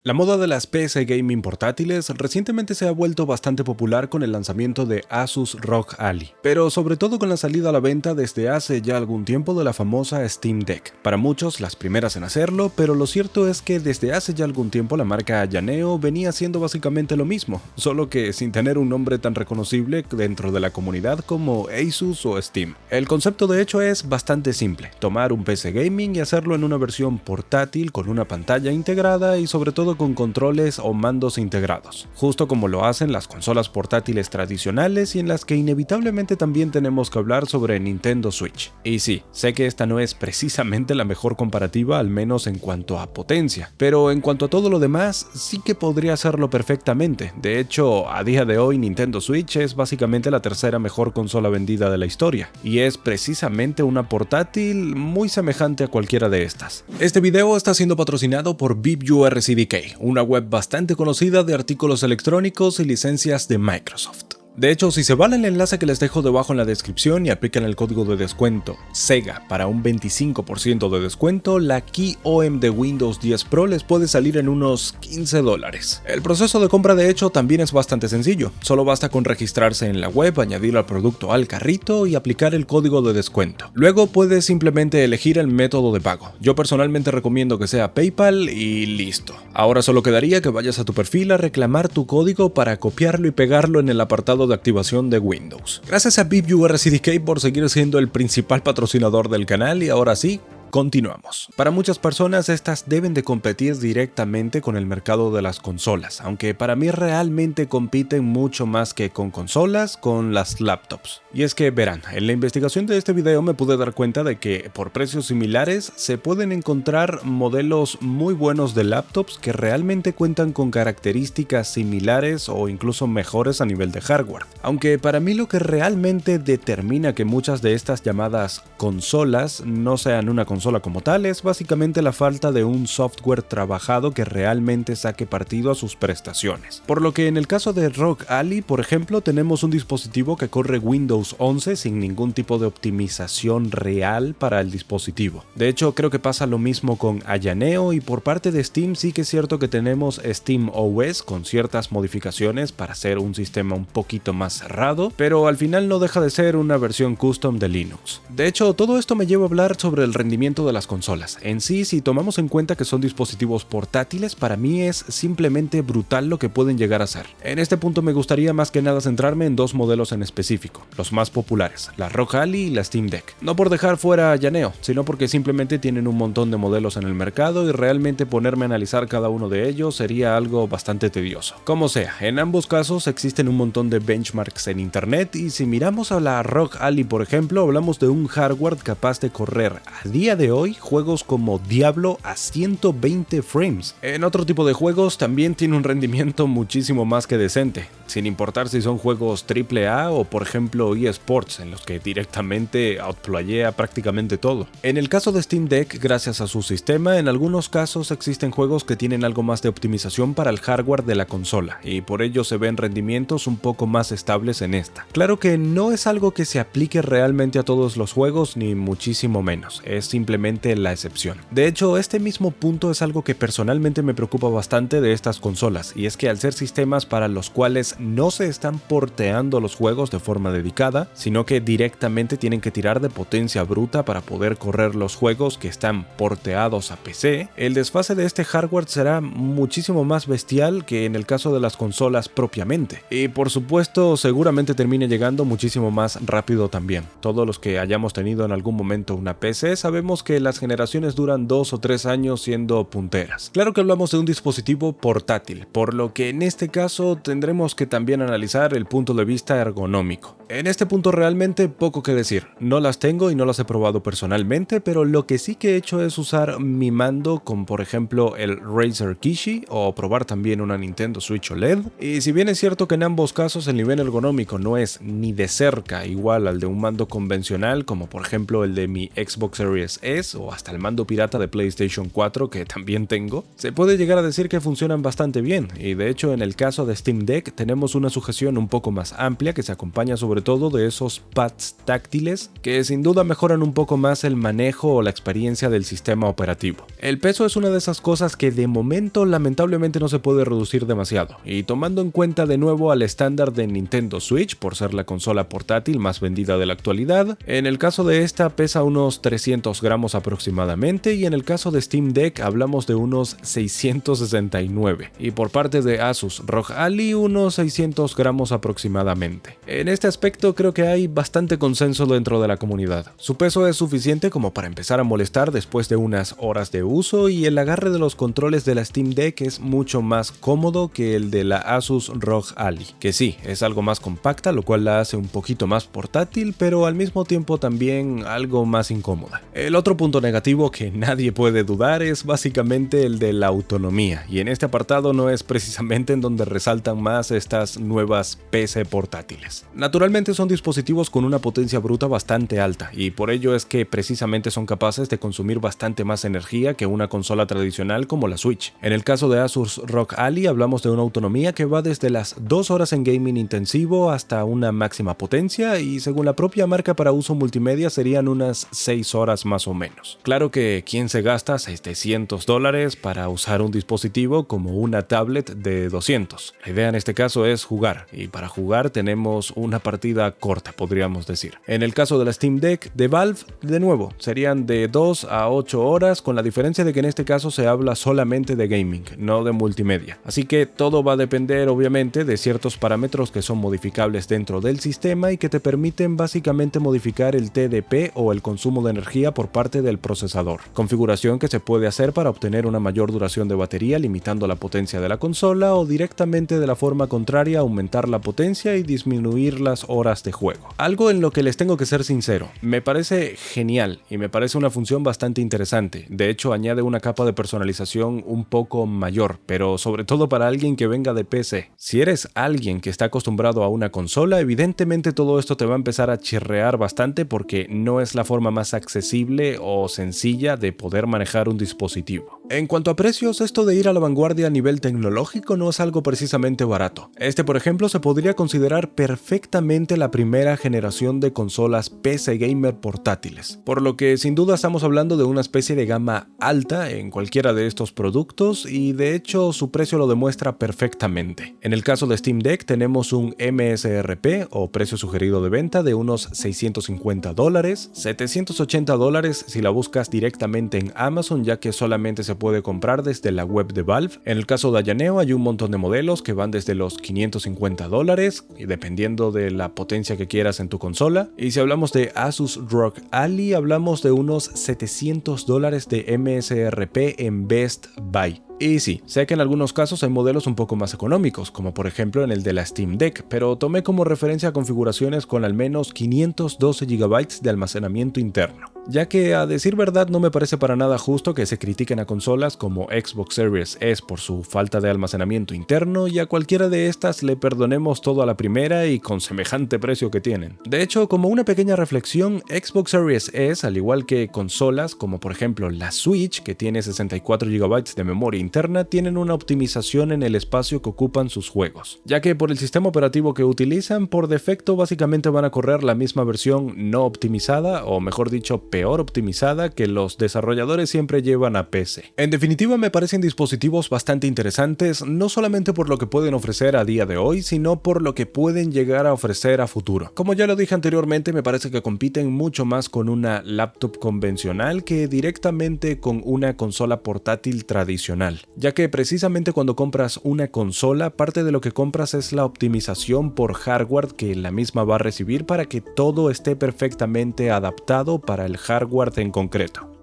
La moda de las PC gaming portátiles recientemente se ha vuelto bastante popular con el lanzamiento de Asus ROG Ally, pero sobre todo con la salida a la venta desde hace ya algún tiempo de la famosa Steam Deck. Para muchos las primeras en hacerlo, pero lo cierto es que desde hace ya algún tiempo la marca Ayaneo venía haciendo básicamente lo mismo, solo que sin tener un nombre tan reconocible dentro de la comunidad como Asus o Steam. El concepto de hecho es bastante simple, tomar un PC gaming y hacerlo en una versión portátil con una pantalla integrada y sobre todo con controles o mandos integrados, justo como lo hacen las consolas portátiles tradicionales y en las que inevitablemente también tenemos que hablar sobre Nintendo Switch. Y sí, sé que esta no es precisamente la mejor comparativa, al menos en cuanto a potencia, pero en cuanto a todo lo demás, sí que podría hacerlo perfectamente. De hecho, a día de hoy Nintendo Switch es básicamente la tercera mejor consola vendida de la historia, y es precisamente una portátil muy semejante a cualquiera de estas. Este video está siendo patrocinado por VipURCDK, una web bastante conocida de artículos electrónicos y licencias de Microsoft. De hecho, si se van al enlace que les dejo debajo en la descripción y aplican el código de descuento SEGA para un 25% de descuento, la Key OEM de Windows 10 Pro les puede salir en unos $15. El proceso de compra de hecho también es bastante sencillo, solo basta con registrarse en la web, añadir el producto al carrito y aplicar el código de descuento. Luego puedes simplemente elegir el método de pago. Yo personalmente recomiendo que sea PayPal y listo. Ahora solo quedaría que vayas a tu perfil a reclamar tu código para copiarlo y pegarlo en el apartado de activación de Windows. Gracias a VipURCDK por seguir siendo el principal patrocinador del canal y ahora sí, continuamos. Para muchas personas estas deben de competir directamente con el mercado de las consolas, aunque para mí realmente compiten mucho más que con consolas, con las laptops. Y es que verán, en la investigación de este video me pude dar cuenta de que por precios similares se pueden encontrar modelos muy buenos de laptops que realmente cuentan con características similares o incluso mejores a nivel de hardware. Aunque para mí lo que realmente determina que muchas de estas llamadas consolas no sean una consola como tal es básicamente la falta de un software trabajado que realmente saque partido a sus prestaciones. Por lo que en el caso de ROG Ally, por ejemplo, tenemos un dispositivo que corre Windows 11 sin ningún tipo de optimización real para el dispositivo. De hecho, creo que pasa lo mismo con Ayaneo y por parte de Steam sí que es cierto que tenemos SteamOS con ciertas modificaciones para hacer un sistema un poquito más cerrado, pero al final no deja de ser una versión custom de Linux. De hecho, todo esto me lleva a hablar sobre el rendimiento de las consolas. En sí, si tomamos en cuenta que son dispositivos portátiles, para mí es simplemente brutal lo que pueden llegar a ser. En este punto me gustaría más que nada centrarme en dos modelos en específico, los más populares, la ROG Ally y la Steam Deck. No por dejar fuera a Ayaneo, sino porque simplemente tienen un montón de modelos en el mercado y realmente ponerme a analizar cada uno de ellos sería algo bastante tedioso. Como sea, en ambos casos existen un montón de benchmarks en internet y si miramos a la ROG Ally por ejemplo, hablamos de un hardware capaz de correr a día de hoy juegos como Diablo a 120 frames. En otro tipo de juegos también tiene un rendimiento muchísimo más que decente, sin importar si son juegos AAA o por ejemplo eSports, en los que directamente outplayea prácticamente todo. En el caso de Steam Deck, gracias a su sistema, en algunos casos existen juegos que tienen algo más de optimización para el hardware de la consola, y por ello se ven rendimientos un poco más estables en esta. Claro que no es algo que se aplique realmente a todos los juegos, ni muchísimo menos, es simplemente la excepción. De hecho, este mismo punto es algo que personalmente me preocupa bastante de estas consolas, y es que al ser sistemas para los cuales no se están porteando los juegos de forma dedicada, sino que directamente tienen que tirar de potencia bruta para poder correr los juegos que están porteados a PC, el desfase de este hardware será muchísimo más bestial que en el caso de las consolas propiamente. Y por supuesto, seguramente termine llegando muchísimo más rápido también. Todos los que hayamos tenido en algún momento una PC sabemos que las generaciones duran 2 o 3 años siendo punteras. Claro que hablamos de un dispositivo portátil, por lo que en este caso tendremos que también analizar el punto de vista ergonómico. En este punto realmente poco que decir, no las tengo y no las he probado personalmente, pero lo que sí que he hecho es usar mi mando con por ejemplo el Razer Kishi o probar también una Nintendo Switch OLED, y si bien es cierto que en ambos casos el nivel ergonómico no es ni de cerca igual al de un mando convencional como por ejemplo el de mi Xbox Series Series S o hasta el mando pirata de PlayStation 4 que también tengo, se puede llegar a decir que funcionan bastante bien, y de hecho en el caso de Steam Deck tenemos una sujeción un poco más amplia que se acompaña sobre todo de esos pads táctiles que sin duda mejoran un poco más el manejo o la experiencia del sistema operativo. El peso es una de esas cosas que de momento lamentablemente no se puede reducir demasiado, y tomando en cuenta de nuevo al estándar de Nintendo Switch por ser la consola portátil más vendida de la actualidad, en el caso de esta pesa unos 300 gramos aproximadamente, y en el caso de Steam Deck hablamos de unos 669, y por parte de Asus ROG Ally unos 600 gramos aproximadamente. En este aspecto creo que hay bastante consenso dentro de la comunidad. Su peso es suficiente como para empezar a molestar después de unas horas de uso, y el agarre de los controles de la Steam Deck es mucho más cómodo que el de la Asus ROG Ally, que sí, es algo más compacta, lo cual la hace un poquito más portátil, pero al mismo tiempo también algo más incómoda. El otro punto negativo que nadie puede dudar es básicamente el de la autonomía, y en este apartado no es precisamente en donde resaltan más estas nuevas PC portátiles. Naturalmente son dispositivos con una potencia bruta bastante alta, y por ello es que precisamente son capaces de consumir bastante más energía que una consola tradicional como la Switch. En el caso de Asus ROG Ally hablamos de una autonomía que va desde las 2 horas en gaming intensivo hasta una máxima potencia, y según la propia marca para uso multimedia serían unas 6 horas más o menos. Claro que ¿quién se gasta $700 para usar un dispositivo como una tablet de 200? La idea en este caso es jugar, y para jugar tenemos una partida corta, podríamos decir. En el caso de la Steam Deck de Valve, de nuevo, serían de 2 a 8 horas, con la diferencia de que en este caso se habla solamente de gaming, no de multimedia. Así que todo va a depender obviamente de ciertos parámetros que son modificables dentro del sistema y que te permiten básicamente modificar el TDP o el consumo de energía por parte del procesador. Configuración que se puede hacer para obtener una mayor duración de batería limitando la potencia de la consola, o directamente de la forma contraria aumentar la potencia y disminuir las horas de juego. Algo en lo que les tengo que ser sincero, me parece genial y me parece una función bastante interesante. De hecho añade una capa de personalización un poco mayor, pero sobre todo para alguien que venga de PC. Si eres alguien que está acostumbrado a una consola, evidentemente todo esto te va a empezar a chirrear bastante porque no es la forma más accesible o sencilla de poder manejar un dispositivo. En cuanto a precios, esto de ir a la vanguardia a nivel tecnológico no es algo precisamente barato. Este, por ejemplo, se podría considerar perfectamente la primera generación de consolas PC gamer portátiles, por lo que sin duda estamos hablando de una especie de gama alta en cualquiera de estos productos, y de hecho su precio lo demuestra perfectamente. En el caso de Steam Deck tenemos un MSRP o precio sugerido de venta de unos $650, $780 si la buscas directamente en Amazon, ya que solamente se puede comprar desde la web de Valve. En el caso de Ayaneo hay un montón de modelos que van desde los $550 y dependiendo de la potencia que quieras en tu consola, y si hablamos de Asus ROG Ally hablamos de unos $700 de MSRP en Best Buy. Y sí, sé que en algunos casos hay modelos un poco más económicos, como por ejemplo en el de la Steam Deck, pero tomé como referencia configuraciones con al menos 512 GB de almacenamiento interno, ya que a decir verdad no me parece para nada justo que se critiquen a consolas como Xbox Series S por su falta de almacenamiento interno, y a cualquiera de estas le perdonemos todo a la primera y con semejante precio que tienen. De hecho, como una pequeña reflexión, Xbox Series S, al igual que consolas como por ejemplo la Switch, que tiene 64 GB de memoria interna, tienen una optimización en el espacio que ocupan sus juegos, ya que por el sistema operativo que utilizan, por defecto básicamente van a correr la misma versión no optimizada, o mejor dicho, peor optimizada, que los desarrolladores siempre llevan a PC. En definitiva, me parecen dispositivos bastante interesantes, no solamente por lo que pueden ofrecer a día de hoy, sino por lo que pueden llegar a ofrecer a futuro. Como ya lo dije anteriormente, me parece que compiten mucho más con una laptop convencional que directamente con una consola portátil tradicional, ya que precisamente cuando compras una consola, parte de lo que compras es la optimización por hardware que la misma va a recibir para que todo esté perfectamente adaptado para el hardware en concreto.